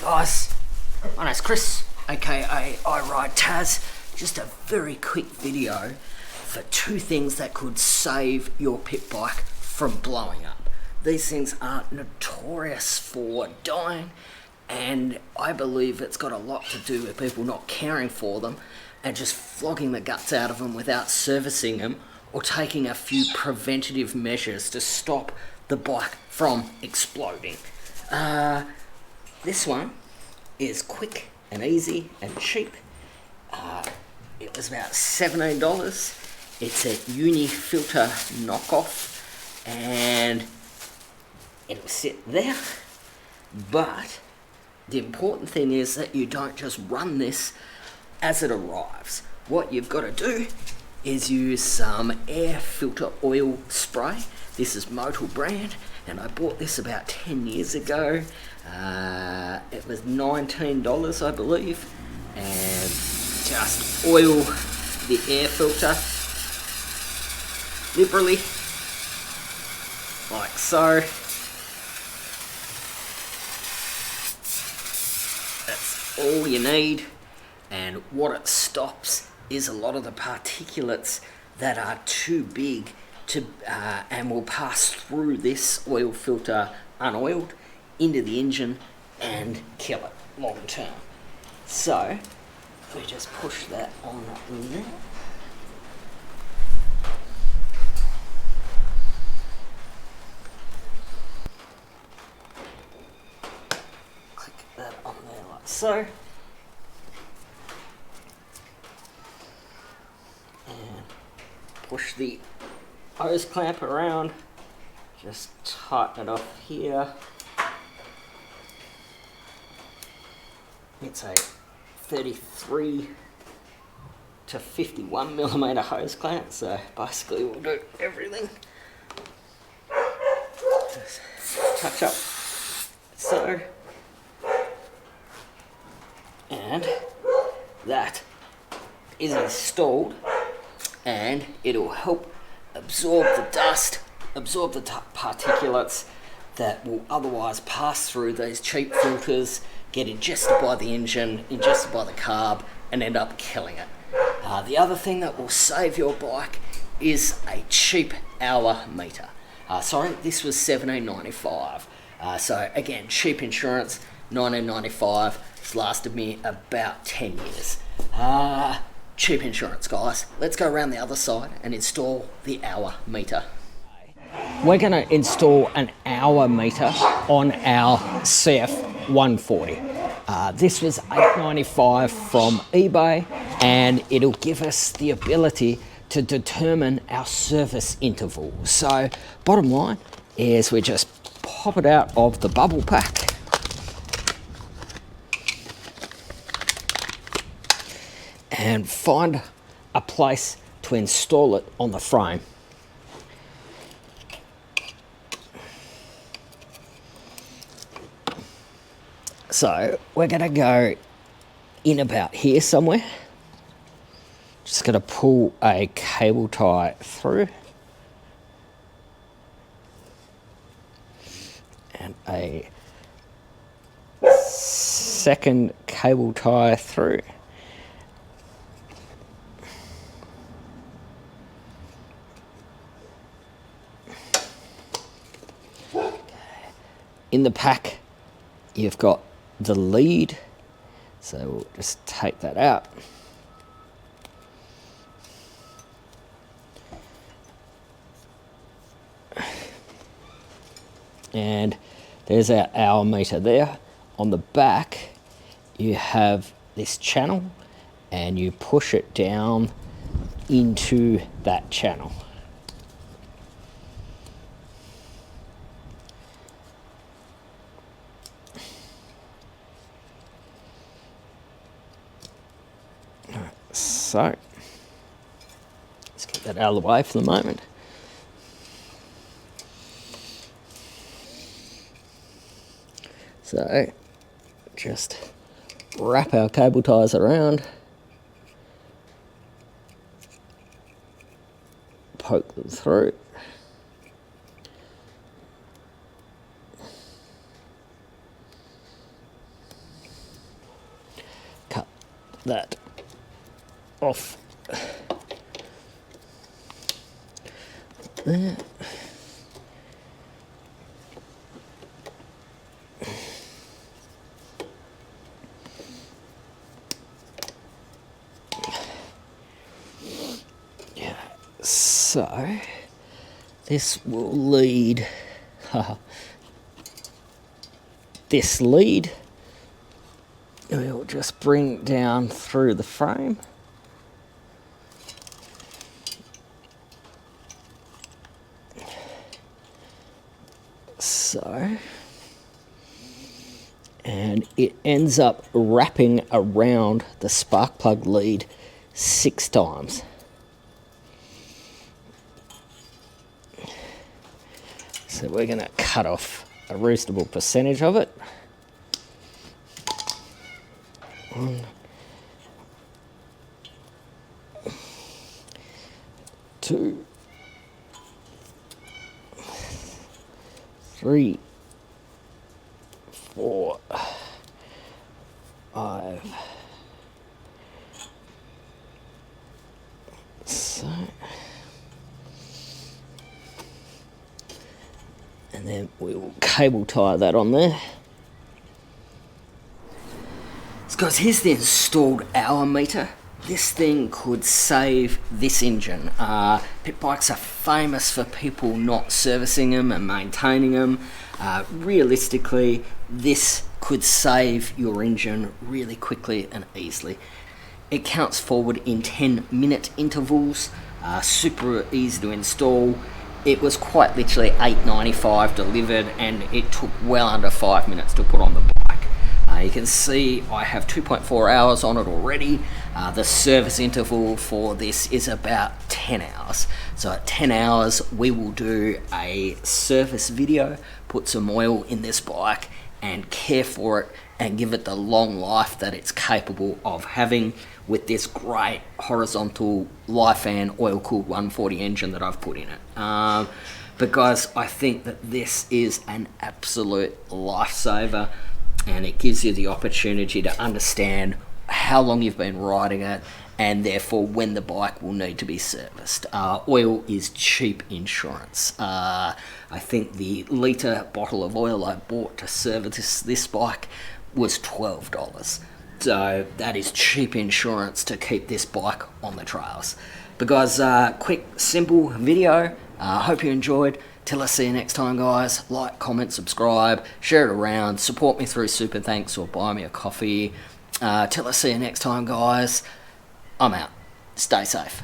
guys, my name's Chris, aka I Ride Taz. Just a very quick video for two things that could save your pit bike from blowing up. These things are notorious for dying, and I believe it's got a lot to do with people not caring for them and just flogging the guts out of them without servicing them or taking a few preventative measures to stop the bike from exploding. This one is quick and easy and cheap. It was about $17. It's a uni filter knockoff and it'll sit there. But the important thing is that you don't just run this as it arrives. What you've got to do is use some air filter oil spray. This is Motul brand, and I bought this about 10 years ago. It was $19, I believe, and just oil the air filter liberally, like so. That's all you need, and what it stops is a lot of the particulates that are too big to and will pass through this oil filter unoiled into the engine and kill it long term. So we just push that on there. Click that on there like so. And push the hose clamp around, just tighten it off here. It's a 33 to 51 millimeter hose clamp, so basically we'll do everything. Just touch up so, and that is installed, and it'll help absorb the dust, absorb the particulates that will otherwise pass through these cheap filters, get ingested by the engine, ingested by the carb, and end up killing it. The other thing that will save your bike is a cheap hour meter. Sorry, this was $17.95. So again, cheap insurance, $19.95. It's lasted me about 10 years. Cheap insurance, guys. Let's go around the other side and install the hour meter. We're going to install an hour meter on our CF140. This was $8.95 from eBay, and it'll give us the ability to determine our service interval. So bottom line is we just pop it out of the bubble pack. And find a place to install it on the frame. So we're going to go in about here somewhere. Just going to pull a cable tie through. And a second cable tie through. In the pack, you've got the lead, so we'll just take that out. And there's our hour meter there. On the back, you have this channel, and you push it down into that channel. So, let's get that out of the way for the moment. So, just wrap our cable ties around, poke them through. that off there. Yeah, so this will lead, this lead we'll just bring down through the frame. So, and it ends up wrapping around the spark plug lead 6 times. So we're going to cut off a reasonable percentage of it. 1, 2, 3, 4, 5. So, and then we will cable tie that on there. So guys, here's the installed hour meter. This thing could save this engine. Pitbikes are famous for people not servicing them and maintaining them. Realistically, this could save your engine really quickly and easily. It counts forward in 10-minute intervals, super easy to install. It was quite literally $8.95 delivered, and it took well under 5 minutes to put on the bike. You can see I have 2.4 hours on it already. The service interval for this is about 10 hours. So at 10 hours, we will do a service video, put some oil in this bike and care for it and give it the long life that it's capable of having with this great horizontal Lifan oil-cooled 140 engine that I've put in it. But guys, I think that this is an absolute lifesaver, and it gives you the opportunity to understand how long you've been riding it and therefore when the bike will need to be serviced. Oil is cheap insurance. I think the litre bottle of oil I bought to service this bike was $12. So that is cheap insurance to keep this bike on the trails. But guys, quick, simple video. Hope you enjoyed. Till I see you next time, guys. Like, comment, subscribe, share it around, support me through Super Thanks or buy me a coffee. Till I see you next time, guys. I'm out. Stay safe.